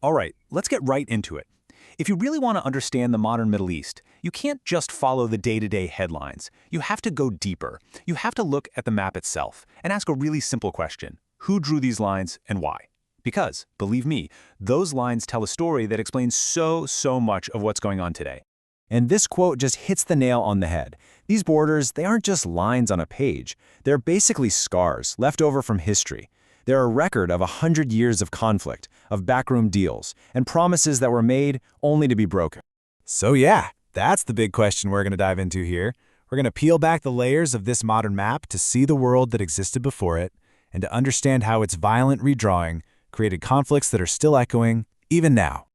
All right, let's get right into it. If you really want to understand the modern Middle East, you can't just follow the day-to-day headlines. You have to go deeper. You have to look at the map itself and ask a really simple question. Who drew these lines and why? Because, believe me, those lines tell a story that explains so much of what's going on today. And this quote just hits the nail on the head. These borders, they aren't just lines on a page. They're basically scars left over from history. They're a record of 100 years of conflict, of backroom deals, and promises that were made only to be broken. So yeah, that's the big question we're going to dive into here. We're going to peel back the layers of this modern map to see the world that existed before it, and to understand how its violent redrawing created conflicts that are still echoing, even now.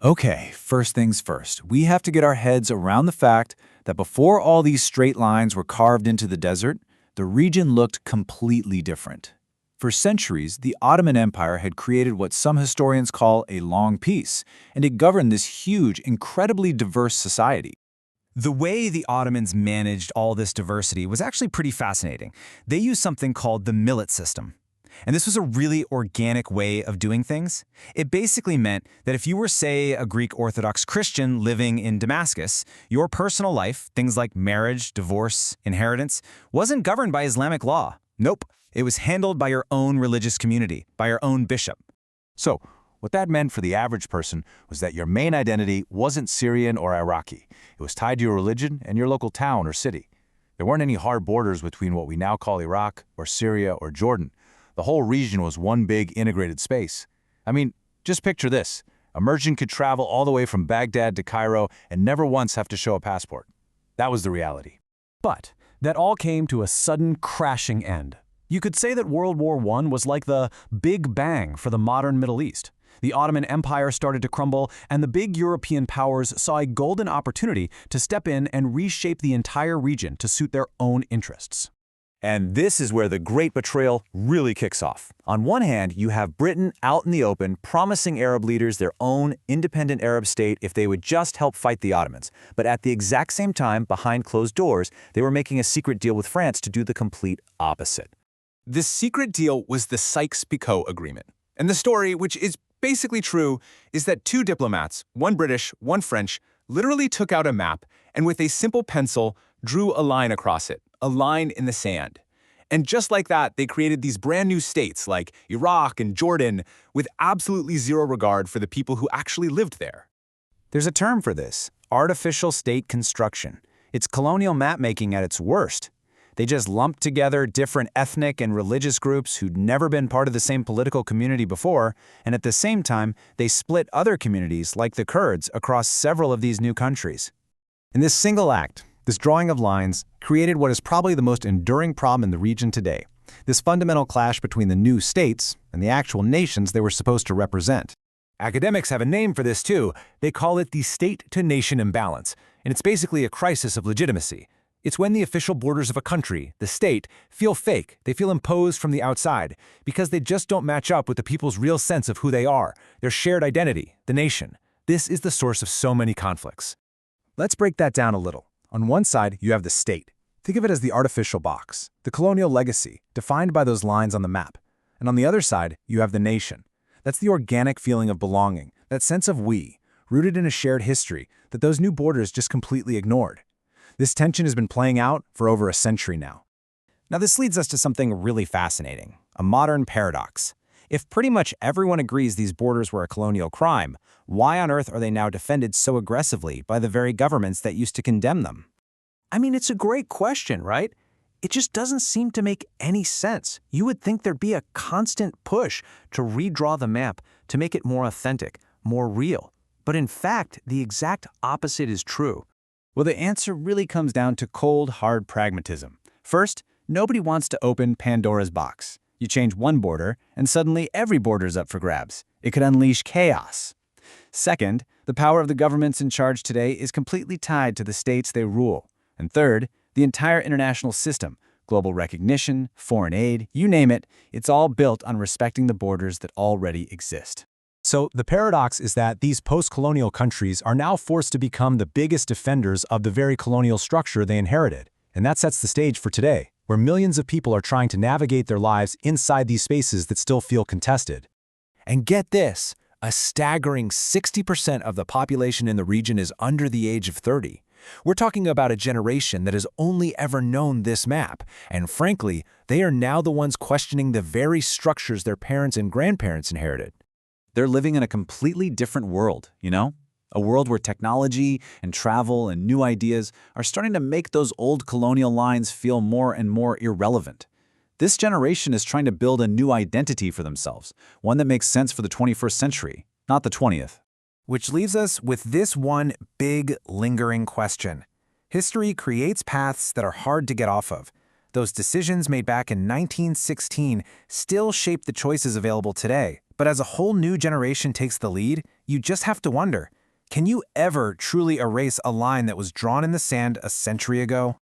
Okay, first things first. We have to get our heads around the fact that before all these straight lines were carved into the desert, the region looked completely different. For centuries, the Ottoman Empire had created what some historians call a long peace, and it governed this huge, incredibly diverse society. The way the Ottomans managed all this diversity was actually pretty fascinating. They used something called the millet system. And this was a really organic way of doing things. It basically meant that if you were, say, a Greek Orthodox Christian living in Damascus, your personal life, things like marriage, divorce, inheritance, wasn't governed by Islamic law. Nope. It was handled by your own religious community, by your own bishop. So, what that meant for the average person was that your main identity wasn't Syrian or Iraqi. It was tied to your religion and your local town or city. There weren't any hard borders between what we now call Iraq or Syria or Jordan. The whole region was one big integrated space. I mean, just picture this. A merchant could travel all the way from Baghdad to Cairo and never once have to show a passport. That was the reality. But that all came to a sudden crashing end. You could say that World War I was like the Big Bang for the modern Middle East. The Ottoman Empire started to crumble, and the big European powers saw a golden opportunity to step in and reshape the entire region to suit their own interests. And this is where the Great Betrayal really kicks off. On one hand, you have Britain out in the open promising Arab leaders their own independent Arab state if they would just help fight the Ottomans. But at the exact same time, behind closed doors, they were making a secret deal with France to do the complete opposite. This secret deal was the Sykes-Picot Agreement. And the story, which is basically true, is that two diplomats, one British, one French, literally took out a map and with a simple pencil drew a line across it, a line in the sand. And just like that, they created these brand new states like Iraq and Jordan with absolutely zero regard for the people who actually lived there. There's a term for this, artificial state construction. It's colonial mapmaking at its worst. They just lumped together different ethnic and religious groups who'd never been part of the same political community before, and at the same time, they split other communities, like the Kurds, across several of these new countries. In this single act, this drawing of lines created what is probably the most enduring problem in the region today, this fundamental clash between the new states and the actual nations they were supposed to represent. Academics have a name for this too. They call it the state-to-nation imbalance, and it's basically a crisis of legitimacy. It's when the official borders of a country, the state, feel fake, they feel imposed from the outside, because they just don't match up with the people's real sense of who they are, their shared identity, the nation. This is the source of so many conflicts. Let's break that down a little. On one side, you have the state. Think of it as the artificial box, the colonial legacy, defined by those lines on the map. And on the other side, you have the nation. That's the organic feeling of belonging, that sense of we, rooted in a shared history that those new borders just completely ignored. This tension has been playing out for over a century now. Now this leads us to something really fascinating, a modern paradox. If pretty much everyone agrees these borders were a colonial crime, why on earth are they now defended so aggressively by the very governments that used to condemn them? I mean, it's a great question, right? It just doesn't seem to make any sense. You would think there'd be a constant push to redraw the map, to make it more authentic, more real. But in fact, the exact opposite is true. Well, the answer really comes down to cold, hard pragmatism. First, nobody wants to open Pandora's box. You change one border, and suddenly every border's up for grabs. It could unleash chaos. Second, the power of the governments in charge today is completely tied to the states they rule. And third, the entire international system, global recognition, foreign aid, you name it, it's all built on respecting the borders that already exist. So the paradox is that these post-colonial countries are now forced to become the biggest defenders of the very colonial structure they inherited. And that sets the stage for today, where millions of people are trying to navigate their lives inside these spaces that still feel contested. And get this, A staggering 60% of the population in the region is under the age of 30. We're talking about a generation that has only ever known this map, and frankly, they are now the ones questioning the very structures their parents and grandparents inherited. They're living in a completely different world, you know? A world where technology and travel and new ideas are starting to make those old colonial lines feel more and more irrelevant. This generation is trying to build a new identity for themselves, one that makes sense for the 21st century, not the 20th. Which leaves us with this one big, lingering question. History creates paths that are hard to get off of. Those decisions made back in 1916 still shape the choices available today. But as a whole new generation takes the lead, you just have to wonder, can you ever truly erase a line that was drawn in the sand a century ago?